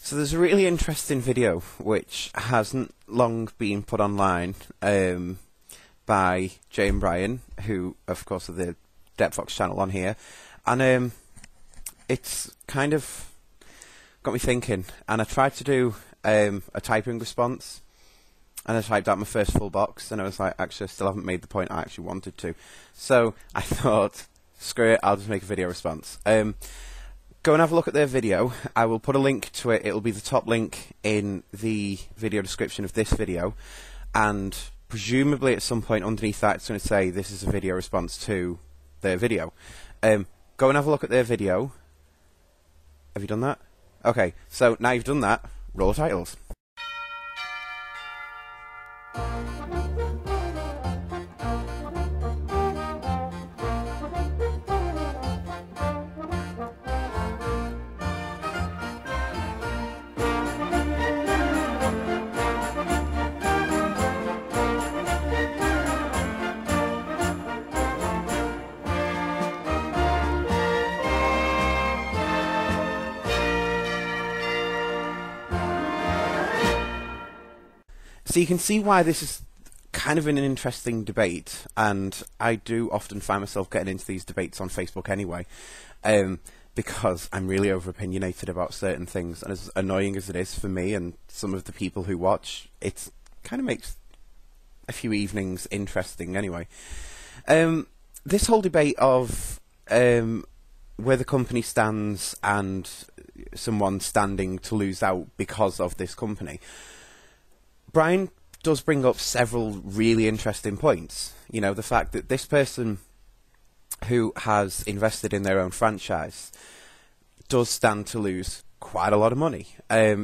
So there's a really interesting video which hasn't long been put online by Jay and Bryan, who of course are the DebtFox channel on here, and it's kind of got me thinking, and I tried to do a typing response, and I typed out my first full box, and I was like, actually I still haven't made the point I actually wanted to, so I thought, screw it, I'll just make a video response. Go and have a look at their video. I will put a link to it. It'll be the top link in the video description of this video, and presumably at some point underneath that it's going to say this is a video response to their video. Go and have a look at their video. Have you done that? Okay, so now you've done that, roll the titles. So you can see why this is kind of an interesting debate, and I do often find myself getting into these debates on Facebook anyway, because I'm really over-opinionated about certain things, and as annoying as it is for me and some of the people who watch, it kind of makes a few evenings interesting anyway. This whole debate of where the company stands and someone standing to lose out because of this company, Bryan does bring up several really interesting points. You know, the fact that this person who has invested in their own franchise does stand to lose quite a lot of money,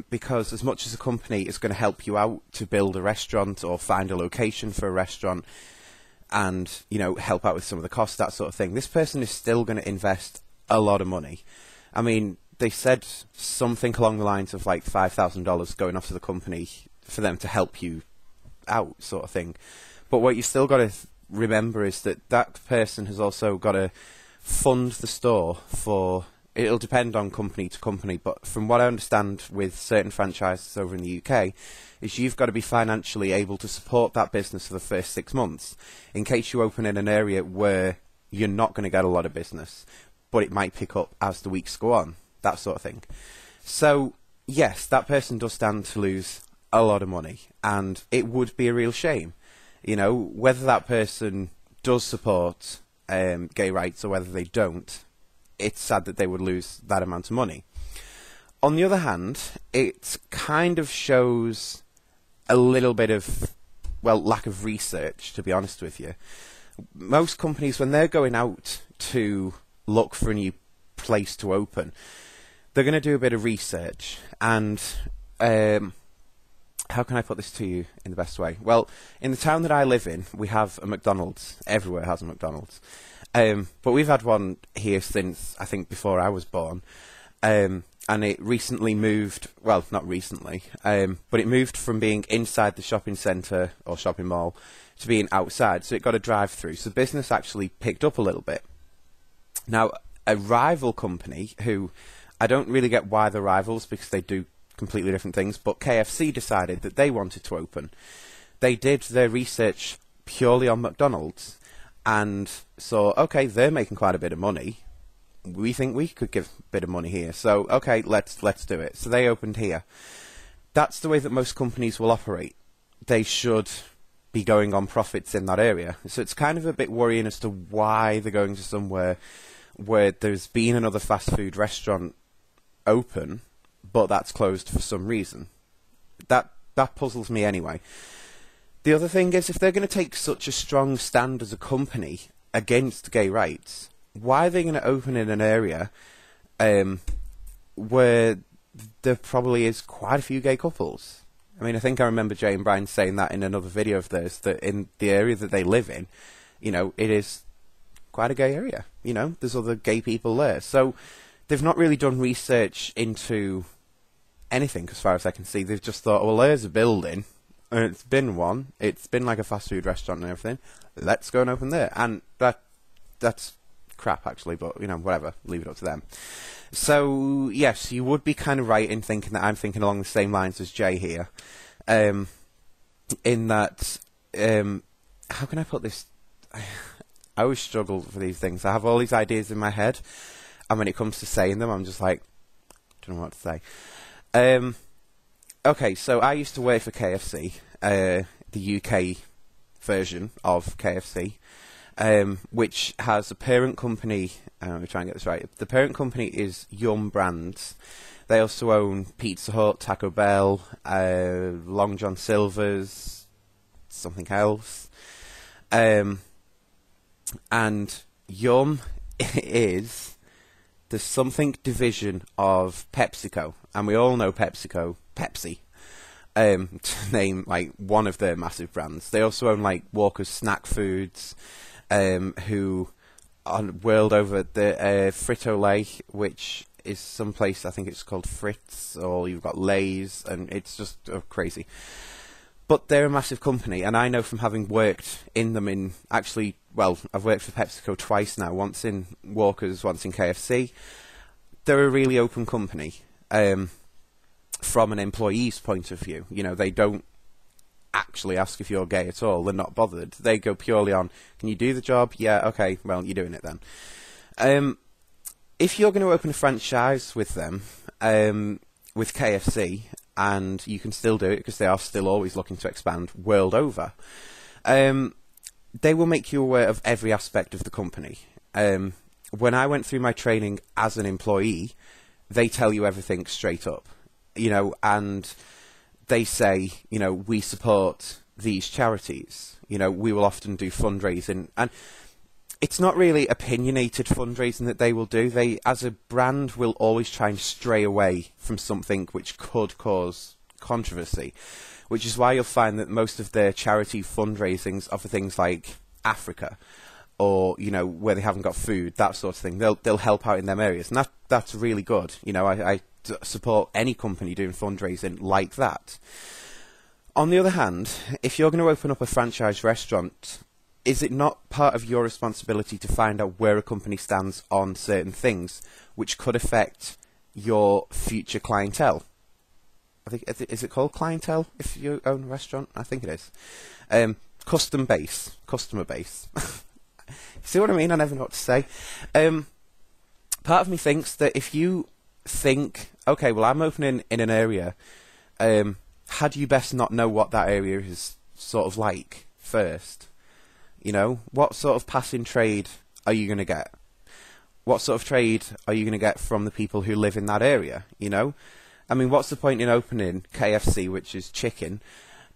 because as much as a company is going to help you out to build a restaurant or find a location for a restaurant and, you know, help out with some of the costs, that sort of thing, this person is still going to invest a lot of money. I mean, they said something along the lines of like $5,000 going off to the company for them to help you out, sort of thing. But what you still got to remember is that that person has also got to fund the store for, it'll depend on company to company, but from what I understand with certain franchises over in the UK, is you've got to be financially able to support that business for the first 6 months, in case you open in an area where you're not going to get a lot of business, but it might pick up as the weeks go on, that sort of thing. So yes, that person does stand to lose a lot of money, and it would be a real shame, you know, whether that person does support gay rights or whether they don't. It's sad that they would lose that amount of money. On the other hand, it kind of shows a little bit of, well, lack of research, to be honest with you. Most companies, when they're going out to look for a new place to open, they're going to do a bit of research, and how can I put this to you in the best way? Well, in the town that I live in, we have a McDonald's. Everywhere has a McDonald's. But we've had one here since, I think, before I was born. And it recently moved, well, not recently, but it moved from being inside the shopping centre or shopping mall to being outside. So it got a drive-through. So business actually picked up a little bit. Now, a rival company, who I don't really get why they're rivals, because they do completely different things, but KFC decided that they wanted to open. They did their research purely on McDonald's and saw, okay, they're making quite a bit of money. We think we could give a bit of money here, so okay, let's do it. So they opened here. That's the way that most companies will operate. They should be going on profits in that area. So it's kind of a bit worrying as to why they're going to somewhere where there's been another fast food restaurant open, but that's closed for some reason. That puzzles me anyway. The other thing is, if they're going to take such a strong stand as a company against gay rights, why are they going to open in an area where there probably is quite a few gay couples? I mean, I think I remember Jay and Bryan saying that in another video of theirs, that in the area that they live in, you know, it is quite a gay area. You know, there's other gay people there. So they've not really done research into anything, as far as I can see. They've just thought, well, there's a building, and it's been one. It's been like a fast food restaurant and everything. Let's go and open there. And that's crap, actually, but, you know, whatever, leave it up to them. So, yes, you would be kind of right in thinking that I'm thinking along the same lines as Jay here, in that, how can I put this? I always struggle for these things. I have all these ideas in my head, and when it comes to saying them, I'm just like, don't know what to say. Okay, so I used to work for KFC, the UK version of KFC, which has a parent company. Let me try and get this right. The parent company is Yum Brands. They also own Pizza Hut, Taco Bell, Long John Silver's, something else. And Yum is the something division of PepsiCo. And we all know PepsiCo, Pepsi, to name like one of their massive brands. They also own like Walker's Snack Foods, who on world over the Frito-Lay, which is someplace, I think it's called Fritz, or you've got Lay's, and it's just crazy. But they're a massive company, and I know from having worked in them in, actually, well, I've worked for PepsiCo twice now, once in Walker's, once in KFC. They're a really open company, from an employee's point of view. You know, they don't actually ask if you're gay at all. They're not bothered. They go purely on, can you do the job? Yeah, okay, well, you're doing it then. If you're going to open a franchise with them, with KFC, and you can still do it because they are still always looking to expand world over, they will make you aware of every aspect of the company. When I went through my training as an employee, they tell you everything straight up, you know, and they say, you know, we support these charities. You know, we will often do fundraising, and it's not really opinionated fundraising that they will do. They, as a brand, will always try and stray away from something which could cause controversy, which is why you'll find that most of their charity fundraisings are for things like Africa, or, you know, where they haven't got food, that sort of thing. They'll help out in them areas, and that's really good. You know, I support any company doing fundraising like that. On the other hand, if you're going to open up a franchise restaurant, is it not part of your responsibility to find out where a company stands on certain things which could affect your future clientele? I think, is it called clientele if you own a restaurant? I think it is. Customer base. See what I mean? I never know what to say. Part of me thinks that if you think, okay, well, I'm opening in an area, had you best not know what that area is sort of like first? You know, what sort of passing trade are you going to get? What sort of trade are you going to get from the people who live in that area, you know? I mean, what's the point in opening KFC, which is chicken,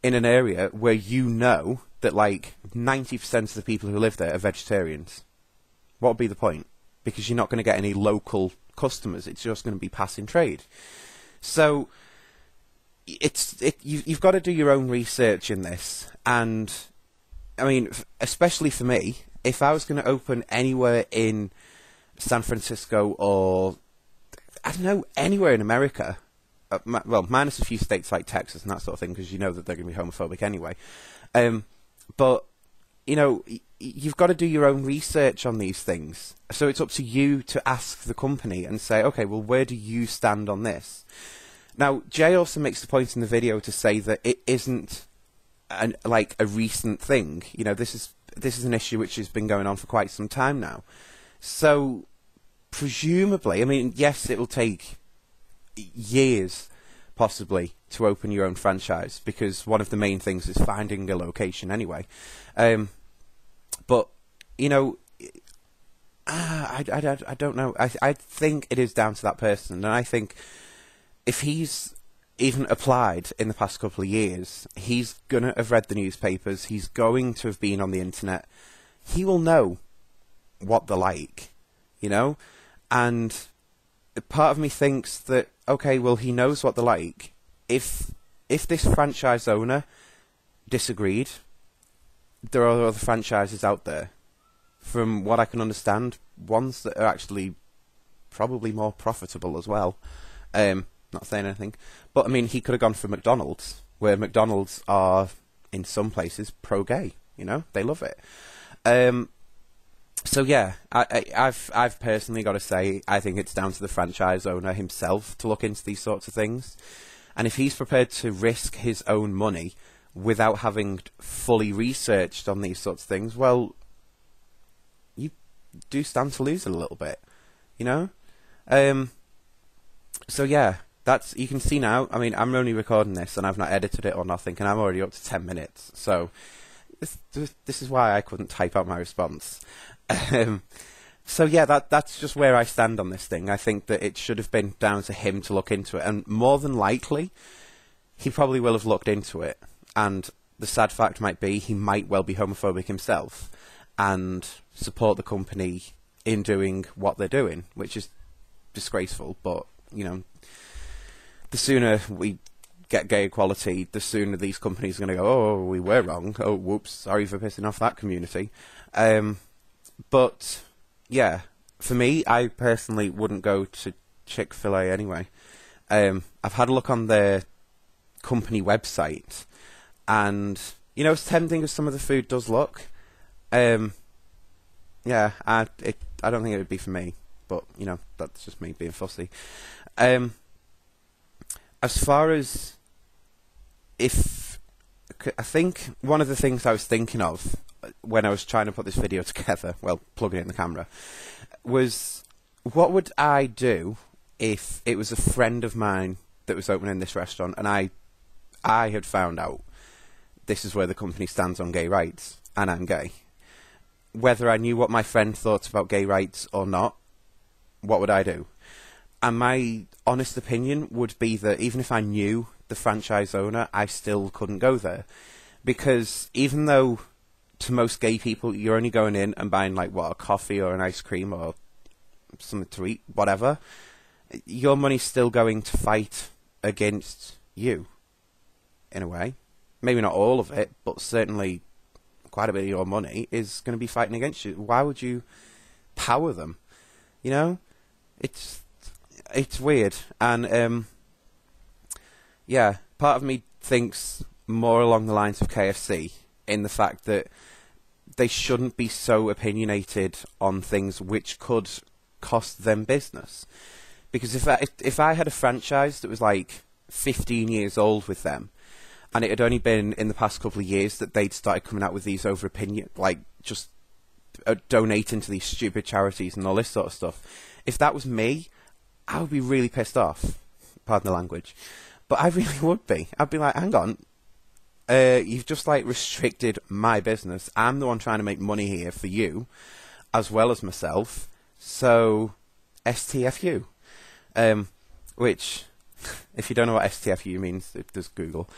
in an area where you know that, like, 90% of the people who live there are vegetarians? What would be the point? Because you're not going to get any local customers. It's just going to be passing trade. So you've got to do your own research in this. And, I mean, especially for me, if I was going to open anywhere in San Francisco or, I don't know, anywhere in America, well, minus a few states like Texas and that sort of thing, because you know that they're going to be homophobic anyway. But, you know, you've got to do your own research on these things. So it's up to you to ask the company and say, okay, well, where do you stand on this? Now, Jay also makes the point in the video to say that it isn't like a recent thing. You know, this is an issue which has been going on for quite some time now. So, presumably, I mean, yes, it will take years, possibly, to open your own franchise, because one of the main things is finding a location anyway. But, you know, I don't know. I think it is down to that person, and I think if he's even applied in the past couple of years, he's going to have read the newspapers, he's going to have been on the internet, he will know what they're like, you know? And part of me thinks that, okay, well, he knows what they're like. If this franchise owner disagreed, there are other franchises out there, from what I can understand, ones that are actually probably more profitable as well. Not saying anything, but I mean, he could have gone for McDonald's, where McDonald's are, in some places, pro-gay, you know? They love it. So yeah, I've personally got to say, I think it's down to the franchise owner himself to look into these sorts of things. And if he's prepared to risk his own money without having fully researched on these sorts of things, well, you do stand to lose a little bit, you know? So yeah, that's, you can see now, I mean, I'm only recording this and I've not edited it or nothing, and I'm already up to 10 minutes. So this is why I couldn't type out my response. So yeah, that's just where I stand on this thing. I think that it should have been down to him to look into it, and more than likely, he probably will have looked into it. And the sad fact might be, he might well be homophobic himself, and support the company in doing what they're doing, which is disgraceful. But you know, the sooner we get gay equality, the sooner these companies are going to go, oh, we were wrong. Oh, whoops, sorry for pissing off that community. But yeah, for me, I personally wouldn't go to Chick-fil-A anyway. I've had a look on their company website, and you know, as tempting as some of the food does look, yeah, I don't think it would be for me. But you know, that's just me being fussy. As far as I think one of the things I was thinking of when I was trying to put this video together, well, plugging it in the camera, was what would I do if it was a friend of mine that was opening this restaurant, and I had found out this is where the company stands on gay rights, and I'm gay. Whether I knew what my friend thought about gay rights or not, what would I do? And my honest opinion would be that even if I knew the franchise owner, I still couldn't go there. Because even though to most gay people you're only going in and buying like a coffee or an ice cream or something to eat, whatever, your money's still going to fight against you, in a way. Maybe not all of it, but certainly quite a bit of your money is going to be fighting against you. Why would you power them? You know? It's weird. And yeah, part of me thinks more along the lines of KFC, in the fact that they shouldn't be so opinionated on things which could cost them business. Because if I had a franchise that was like 15 years old with them, and it had only been in the past couple of years that they'd started coming out with these like just donating to these stupid charities and all this sort of stuff, if that was me, I would be really pissed off. Pardon the language. But I really would be. I'd be like, hang on, you've just like restricted my business. I'm the one trying to make money here for you, as well as myself. So, STFU. Which, if you don't know what STFU means, just Google.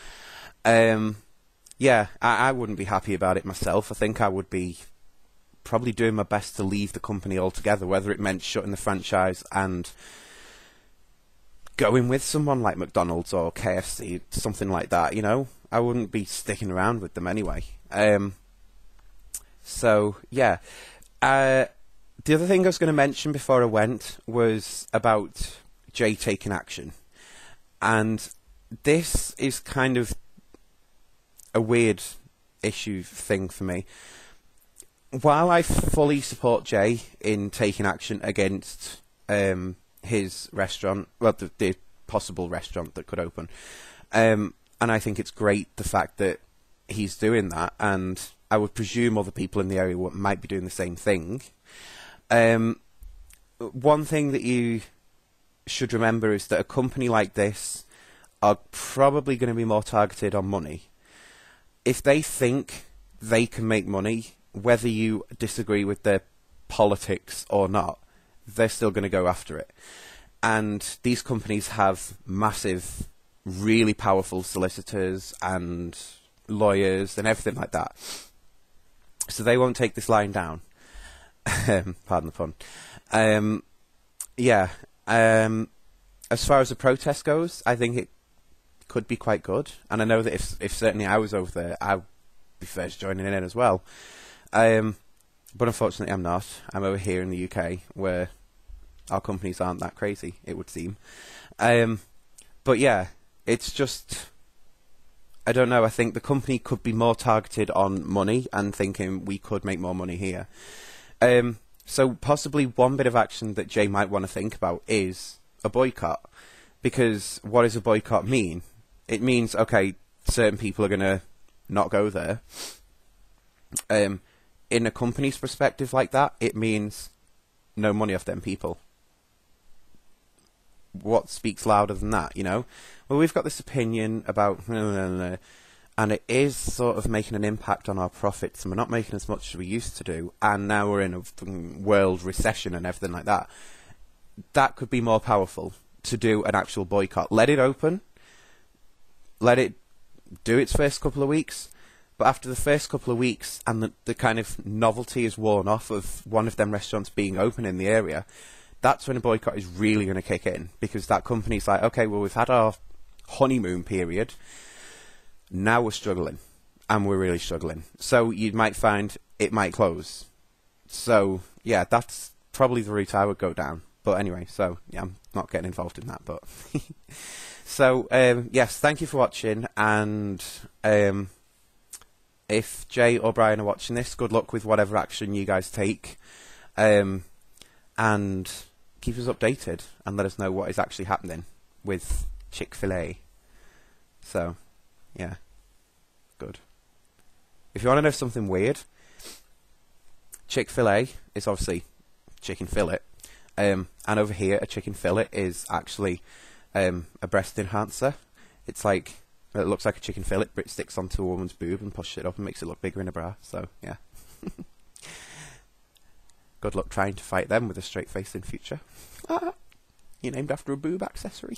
Yeah, I wouldn't be happy about it myself. I think I would be probably doing my best to leave the company altogether, whether it meant shutting the franchise and going with someone like McDonald's or KFC, something like that, you know? I wouldn't be sticking around with them anyway. So, yeah. The other thing I was going to mention before I went was about Jay taking action. And this is kind of a weird issue thing for me. While I fully support Jay in taking action against his restaurant, well, the possible restaurant that could open, and I think it's great the fact that he's doing that, and I would presume other people in the area might be doing the same thing. One thing that you should remember is that a company like this are probably going to be more targeted on money. If they think they can make money, whether you disagree with their politics or not, they're still going to go after it. And these companies have massive, really powerful solicitors and lawyers and everything like that. So they won't take this lying down. Pardon the pun. Yeah. As far as the protest goes, I think it could be quite good. And I know that if certainly I was over there, I'd be first joining in as well. But unfortunately I'm not. I'm over here in the UK, where our companies aren't that crazy, it would seem. But yeah, it's just, I don't know, I think the company could be more targeted on money and thinking we could make more money here. So possibly one bit of action that Jay might want to think about is a boycott. Because what does a boycott mean? It means, okay, certain people are going to not go there. In a company's perspective like that, it means no money off them people. What speaks louder than that, you know? Well, we've got this opinion about... And it is sort of making an impact on our profits, and we're not making as much as we used to do, and now we're in a world recession and everything like that. That could be more powerful to do an actual boycott. Let it open, let it do its first couple of weeks, but after the first couple of weeks and the kind of novelty is worn off of one of them restaurants being open in the area, that's when a boycott is really going to kick in, because that company's like, okay, well, we've had our honeymoon period, now we're struggling, and we're really struggling. So you might find it might close. So, yeah, that's probably the route I would go down. But anyway, so, yeah, I'm not getting involved in that, but... So, yes, thank you for watching, and if Jay or Bryan are watching this, good luck with whatever action you guys take, and keep us updated, and let us know what is actually happening with Chick-fil-A. So... yeah, good. If you want to know something weird, Chick-fil-A is obviously chicken fillet, and over here a chicken fillet is actually a breast enhancer. It's like, it looks like a chicken fillet, but it sticks onto a woman's boob and pushes it up and makes it look bigger in a bra, so yeah. Good luck trying to fight them with a straight face in future. You're named after a boob accessory.